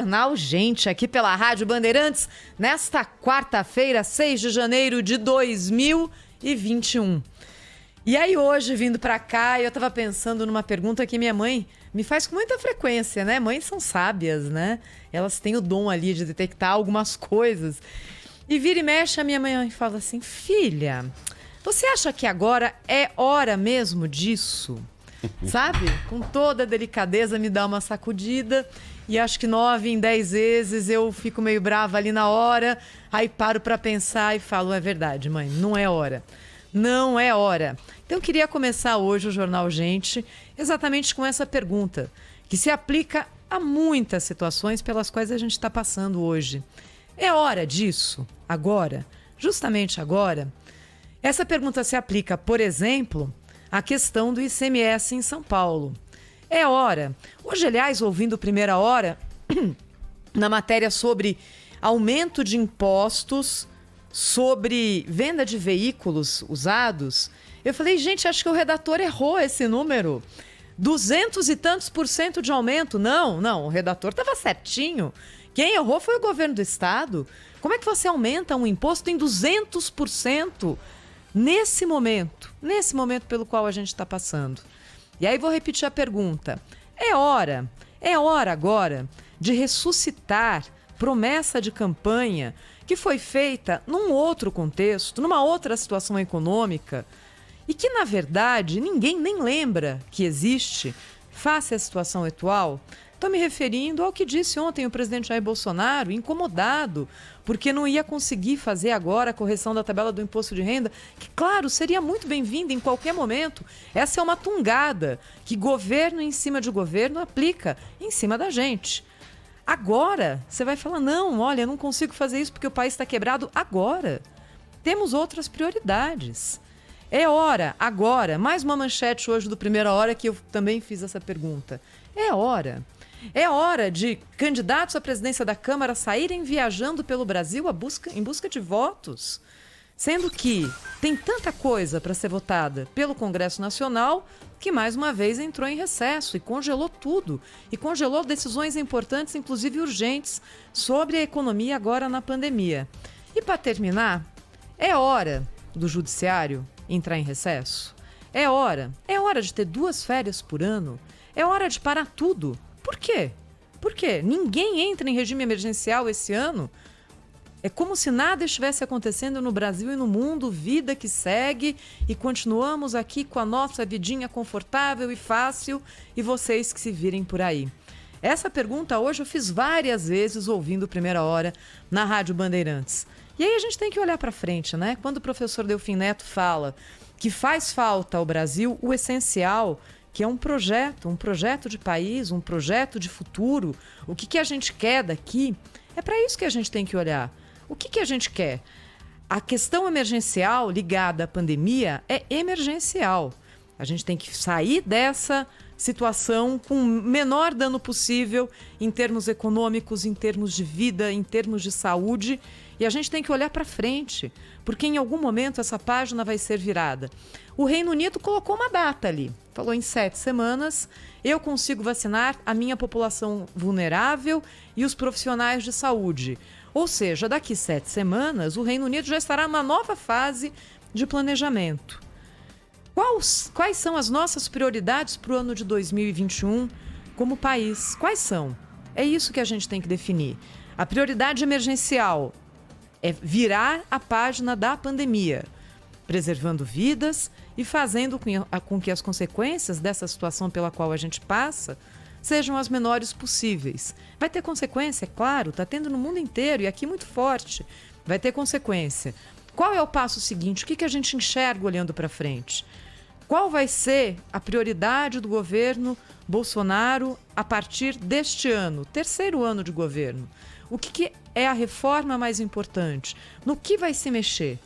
Jornal Gente, aqui pela Rádio Bandeirantes, nesta quarta-feira, 6 de janeiro de 2021. E aí hoje, vindo pra cá, eu tava pensando numa pergunta que minha mãe me faz com muita frequência, né? Mães são sábias, né? Elas têm o dom ali de detectar algumas coisas. E vira e mexe, a minha mãe fala assim: filha, você acha que agora é hora mesmo disso? Sabe? Com toda a delicadeza me dá uma sacudida. E acho que 9 em 10 vezes eu fico meio brava ali na hora. Aí paro pra pensar e falo: é verdade, mãe, não é hora. Não é hora. Então eu queria começar hoje o Jornal Gente exatamente com essa pergunta, que se aplica a muitas situações pelas quais a gente está passando hoje. É hora disso? Agora? Justamente agora? Essa pergunta se aplica, por exemplo, à questão do ICMS em São Paulo. É hora. Hoje, aliás, ouvindo Primeira Hora, na matéria sobre aumento de impostos sobre venda de veículos usados, eu falei, gente, acho que o redator errou esse número. 200 e tantos % de aumento. Não, o redator estava certinho. Quem errou foi o governo do estado. Como é que você aumenta um imposto em 200% nesse momento pelo qual a gente está passando? E aí vou repetir a pergunta. É hora agora de ressuscitar promessa de campanha que foi feita num outro contexto, numa outra situação econômica e que, na verdade, ninguém nem lembra que existe face à situação atual. Estou me referindo ao que disse ontem o presidente Jair Bolsonaro, incomodado, porque não ia conseguir fazer agora a correção da tabela do imposto de renda, que, claro, seria muito bem-vinda em qualquer momento. Essa é uma tungada que governo em cima de governo aplica em cima da gente. Agora, você vai falar, não, olha, eu não consigo fazer isso porque o país está quebrado agora. Temos outras prioridades. É hora, agora, mais uma manchete hoje do Primeira Hora que eu também fiz essa pergunta. É hora de candidatos à presidência da Câmara saírem viajando pelo Brasil em busca de votos. Sendo que tem tanta coisa para ser votada pelo Congresso Nacional que, mais uma vez, entrou em recesso e congelou tudo. E congelou decisões importantes, inclusive urgentes, sobre a economia agora na pandemia. E, para terminar, é hora do Judiciário entrar em recesso? É hora de ter 2 férias por ano? É hora de parar tudo? Por quê? Por quê? Ninguém entra em regime emergencial esse ano? É como se nada estivesse acontecendo no Brasil e no mundo, vida que segue e continuamos aqui com a nossa vidinha confortável e fácil e vocês que se virem por aí. Essa pergunta hoje eu fiz várias vezes ouvindo Primeira Hora na Rádio Bandeirantes. E aí a gente tem que olhar para frente, né? Quando o professor Delfim Neto fala que faz falta ao Brasil o essencial, que é um projeto de país, um projeto de futuro, o que a gente quer daqui, é para isso que a gente tem que olhar. O que a gente quer? A questão emergencial ligada à pandemia é emergencial. A gente tem que sair dessa situação com o menor dano possível em termos econômicos, em termos de vida, em termos de saúde. E a gente tem que olhar para frente, porque em algum momento essa página vai ser virada. O Reino Unido colocou uma data ali. Falou, em 7 semanas eu consigo vacinar a minha população vulnerável e os profissionais de saúde. Ou seja, daqui 7 semanas o Reino Unido já estará numa nova fase de planejamento. Quais são as nossas prioridades para o ano de 2021 como país? Quais são? É isso que a gente tem que definir. A prioridade emergencial é virar a página da pandemia, preservando vidas e fazendo com que as consequências dessa situação pela qual a gente passa sejam as menores possíveis. Vai ter consequência, é claro, está tendo no mundo inteiro e aqui muito forte. Vai ter consequência. Qual é o passo seguinte? O que a gente enxerga olhando para frente? Qual vai ser a prioridade do governo Bolsonaro a partir deste ano, 3º ano de governo? O que é a reforma mais importante? No que vai se mexer?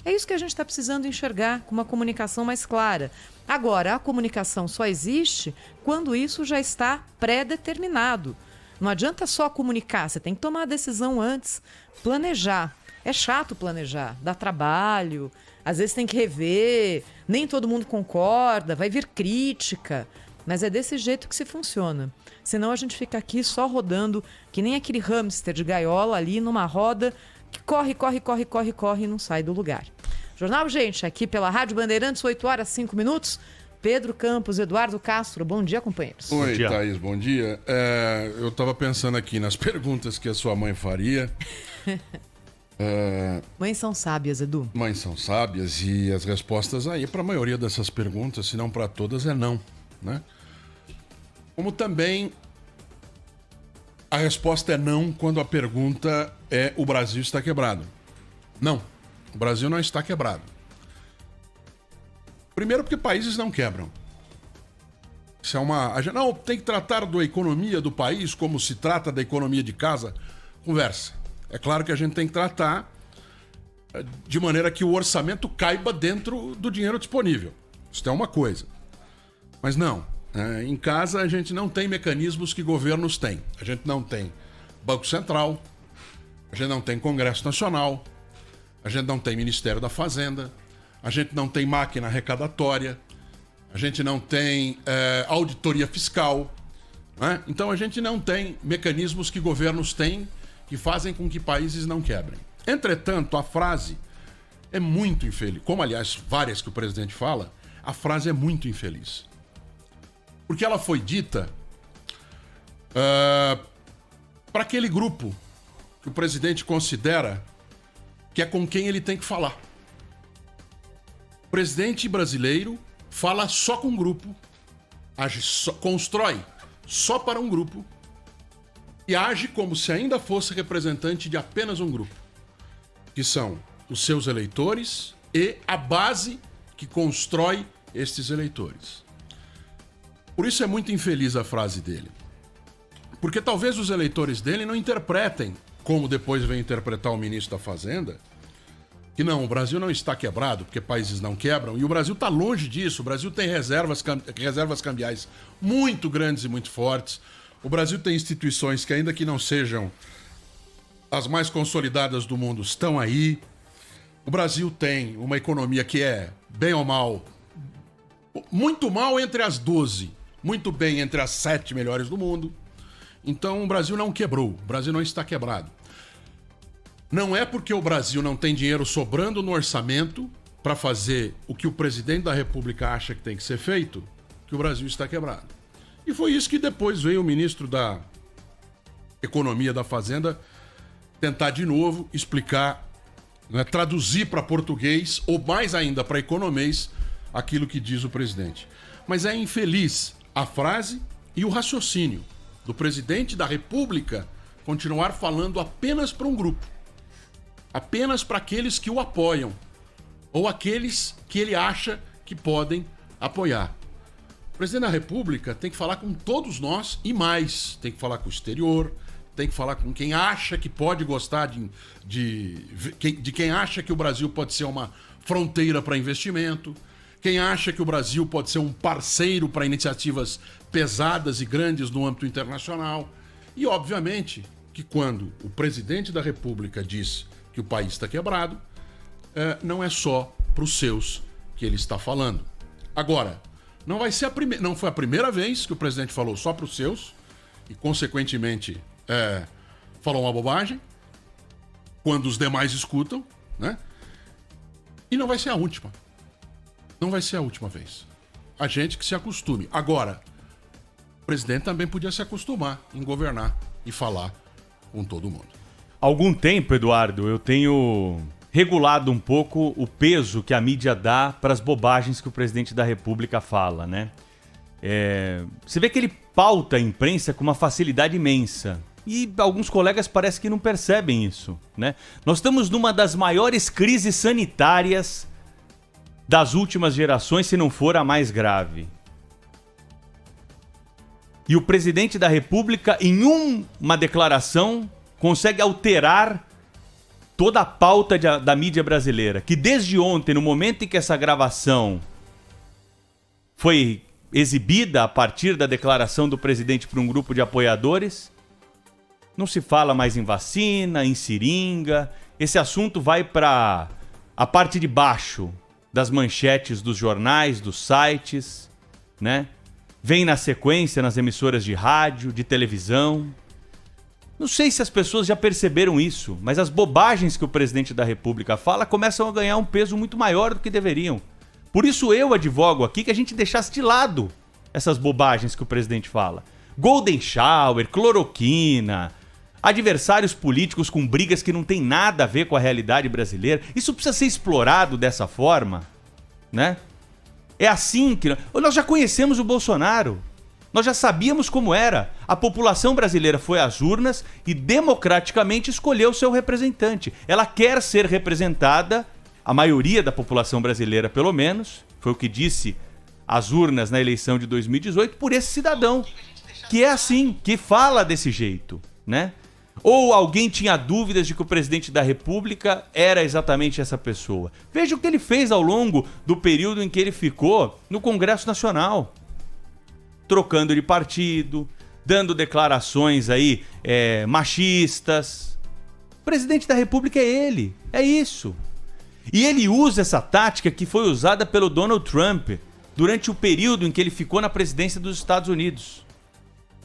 É isso que a gente está precisando enxergar com uma comunicação mais clara. Agora, a comunicação só existe quando isso já está pré-determinado. Não adianta só comunicar, você tem que tomar a decisão antes, planejar. É chato planejar, dá trabalho, às vezes tem que rever, nem todo mundo concorda, vai vir crítica. Mas é desse jeito que se funciona. Senão a gente fica aqui só rodando, que nem aquele hamster de gaiola ali numa roda que corre e não sai do lugar. Jornal, gente, aqui pela Rádio Bandeirantes, 8h05. Pedro Campos, Eduardo Castro, bom dia, companheiros. Oi, Bom dia. Thaís, bom dia. Eu estava pensando aqui nas perguntas que a sua mãe faria. Mães são sábias, Edu. Mães são sábias e as respostas aí, para a maioria dessas perguntas, se não para todas, é não, né? Como também a resposta é não quando a pergunta é o Brasil está quebrado. Não, o Brasil não está quebrado. Primeiro porque países não quebram. Isso é a gente não tem que tratar da economia do país como se trata da economia de casa. Conversa. É claro que a gente tem que tratar de maneira que o orçamento caiba dentro do dinheiro disponível. Isso é uma coisa. Mas não. Em casa a gente não tem mecanismos que governos têm. A gente não tem Banco Central, a gente não tem Congresso Nacional, a gente não tem Ministério da Fazenda, a gente não tem máquina arrecadatória, a gente não tem auditoria fiscal, né? Então a gente não tem mecanismos que governos têm que fazem com que países não quebrem. Entretanto, a frase é muito infeliz. Como, aliás, várias que o presidente fala, a frase é muito infeliz. Porque ela foi dita para aquele grupo que o presidente considera que é com quem ele tem que falar. O presidente brasileiro fala só com um grupo, constrói só para um grupo e age como se ainda fosse representante de apenas um grupo, que são os seus eleitores e a base que constrói estes eleitores. Por isso é muito infeliz a frase dele. Porque talvez os eleitores dele não interpretem, como depois vem interpretar o ministro da Fazenda, que não, o Brasil não está quebrado, porque países não quebram, e o Brasil está longe disso. O Brasil tem reservas cambiais muito grandes e muito fortes. O Brasil tem instituições que, ainda que não sejam as mais consolidadas do mundo, estão aí. O Brasil tem uma economia que é, bem ou mal, muito mal entre as 12, muito bem entre as 7 melhores do mundo. Então o Brasil não quebrou, o Brasil não está quebrado. Não é porque o Brasil não tem dinheiro sobrando no orçamento para fazer o que o presidente da República acha que tem que ser feito, que o Brasil está quebrado. E foi isso que depois veio o ministro da Economia, da Fazenda, tentar de novo explicar, né, traduzir para português, ou mais ainda para economês, aquilo que diz o presidente. Mas é infeliz a frase e o raciocínio do presidente da República continuar falando apenas para um grupo. Apenas para aqueles que o apoiam. Ou aqueles que ele acha que podem apoiar. O presidente da República tem que falar com todos nós e mais. Tem que falar com o exterior, tem que falar com quem acha que pode gostar de quem acha que o Brasil pode ser uma fronteira para investimento, quem acha que o Brasil pode ser um parceiro para iniciativas pesadas e grandes no âmbito internacional. E, obviamente, que quando o presidente da República diz que o país está quebrado, não é só para os seus que ele está falando. Agora, não foi a primeira vez que o presidente falou só para os seus e, consequentemente, falou uma bobagem quando os demais escutam, né? E não vai ser a última. Não vai ser a última vez. A gente que se acostume. Agora, o presidente também podia se acostumar em governar e falar com todo mundo. Há algum tempo, Eduardo, eu tenho regulado um pouco o peso que a mídia dá para as bobagens que o presidente da República fala, né? Você vê que ele pauta a imprensa com uma facilidade imensa. E alguns colegas parecem que não percebem isso, né? Nós estamos numa das maiores crises sanitárias das últimas gerações, se não for a mais grave. E o presidente da República, em uma declaração, consegue alterar toda a pauta da mídia brasileira, que desde ontem, no momento em que essa gravação foi exibida a partir da declaração do presidente para um grupo de apoiadores, não se fala mais em vacina, em seringa. Esse assunto vai para a parte de baixo das manchetes dos jornais, dos sites, né? vem na sequência nas emissoras de rádio, de televisão. Não sei se as pessoas já perceberam isso, mas as bobagens que o presidente da República fala começam a ganhar um peso muito maior do que deveriam. Por isso eu advogo aqui que a gente deixasse de lado essas bobagens que o presidente fala. Golden Shower, cloroquina, adversários políticos com brigas que não tem nada a ver com a realidade brasileira. Isso precisa ser explorado dessa forma, né? É assim que... Nós já conhecemos o Bolsonaro. Nós já sabíamos como era. A população brasileira foi às urnas e democraticamente escolheu seu representante. Ela quer ser representada, a maioria da população brasileira pelo menos, foi o que disse as urnas na eleição de 2018, por esse cidadão, que é assim, que fala desse jeito, né? Ou alguém tinha dúvidas de que o presidente da República era exatamente essa pessoa. Veja o que ele fez ao longo do período em que ele ficou no Congresso Nacional. Trocando de partido, dando declarações aí machistas. O presidente da República é ele, é isso. E ele usa essa tática que foi usada pelo Donald Trump durante o período em que ele ficou na presidência dos Estados Unidos.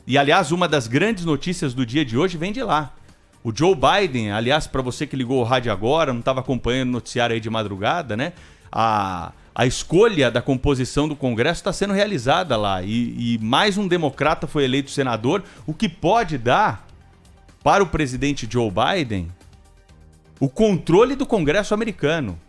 E, aliás, uma das grandes notícias do dia de hoje vem de lá. O Joe Biden, aliás, para você que ligou o rádio agora, não estava acompanhando o noticiário aí de madrugada, né? A escolha da composição do Congresso está sendo realizada lá. E mais um democrata foi eleito senador, o que pode dar para o presidente Joe Biden o controle do Congresso americano.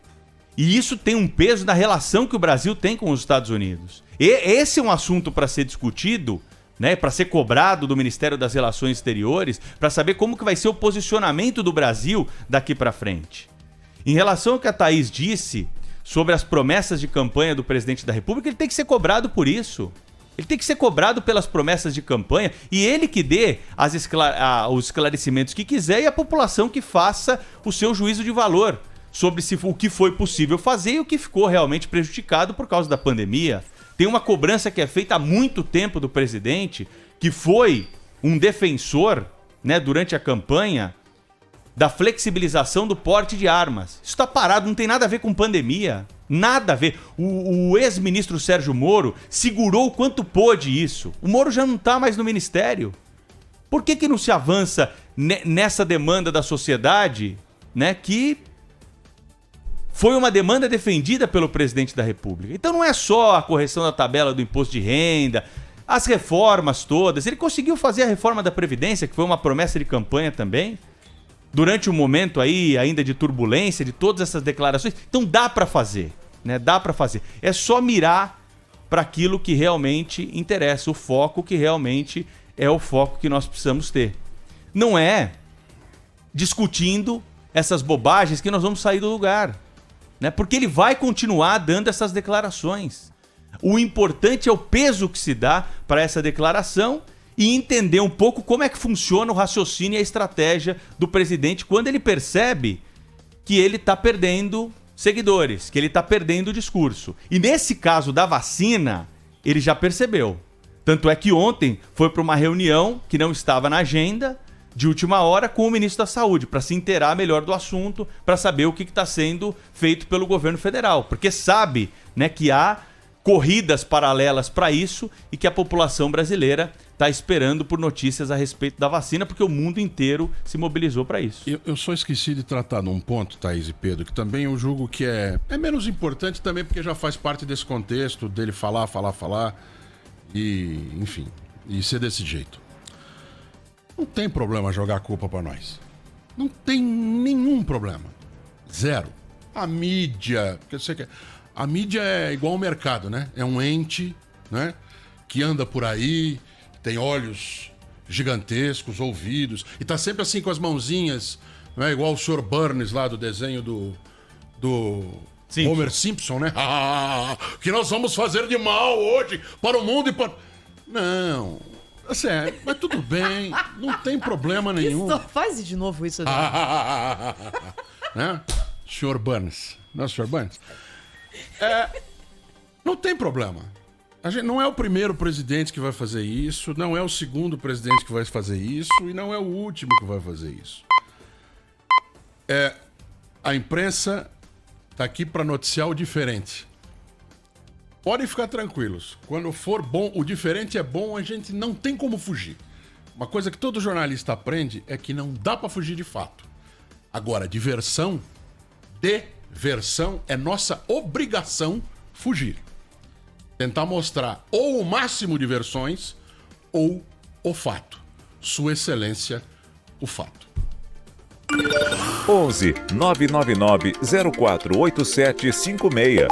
E isso tem um peso na relação que o Brasil tem com os Estados Unidos. E esse é um assunto para ser discutido, né, para ser cobrado do Ministério das Relações Exteriores, para saber como que vai ser o posicionamento do Brasil daqui para frente. Em relação ao que a Thaís disse sobre as promessas de campanha do presidente da República, ele tem que ser cobrado por isso. Ele tem que ser cobrado pelas promessas de campanha e ele que dê os esclarecimentos que quiser e a população que faça o seu juízo de valor sobre o que foi possível fazer e o que ficou realmente prejudicado por causa da pandemia. Tem uma cobrança que é feita há muito tempo do presidente, que foi um defensor, né, durante a campanha, da flexibilização do porte de armas. Isso está parado, não tem nada a ver com pandemia. Nada a ver. O ex-ministro Sérgio Moro segurou o quanto pôde isso. O Moro já não está mais no ministério. Por que não se avança nessa demanda da sociedade, né, que foi uma demanda defendida pelo presidente da República? Então não é só a correção da tabela do imposto de renda, as reformas todas. Ele conseguiu fazer a reforma da Previdência, que foi uma promessa de campanha também, durante um momento aí ainda de turbulência, de todas essas declarações. Então dá para fazer, né? Dá para fazer. É só mirar para aquilo que realmente interessa, o foco que realmente é o foco que nós precisamos ter. Não é discutindo essas bobagens que nós vamos sair do lugar, né? Porque ele vai continuar dando essas declarações. O importante é o peso que se dá para essa declaração e entender um pouco como é que funciona o raciocínio e a estratégia do presidente quando ele percebe que ele está perdendo seguidores, que ele está perdendo o discurso. E nesse caso da vacina, ele já percebeu. Tanto é que ontem foi para uma reunião que não estava na agenda, de última hora, com o ministro da Saúde, para se inteirar melhor do assunto, para saber o que está sendo feito pelo governo federal. Porque sabe, né, que há corridas paralelas para isso e que a população brasileira está esperando por notícias a respeito da vacina, porque o mundo inteiro se mobilizou para isso. Eu só esqueci de tratar num ponto, Thaís e Pedro, que também eu julgo que é menos importante também, porque já faz parte desse contexto dele falar e, enfim, e ser desse jeito. Não tem problema jogar a culpa para nós. Não tem nenhum problema. Zero. A mídia... A mídia é igual ao mercado, né? É um ente, né, que anda por aí, tem olhos gigantescos, ouvidos, e tá sempre assim com as mãozinhas, né? Igual o Sr. Burns lá do desenho do Simpson. Homer Simpson, né? O que nós vamos fazer de mal hoje para o mundo e para... Não, sério, mas tudo bem, não tem problema nenhum. Faz de novo isso. Né? Sr. Burns, não é o Sr. Burns? Não tem problema. A gente não é o primeiro presidente que vai fazer isso, não é o segundo presidente que vai fazer isso e não é o último que vai fazer isso. A imprensa está aqui para noticiar o diferente. Podem ficar tranquilos. Quando for bom, o diferente é bom, a gente não tem como fugir. Uma coisa que todo jornalista aprende é que não dá pra fugir de fato. Agora, diversão é nossa obrigação fugir. Tentar mostrar ou o máximo de versões ou o fato. Sua Excelência, o fato. 11 999 048756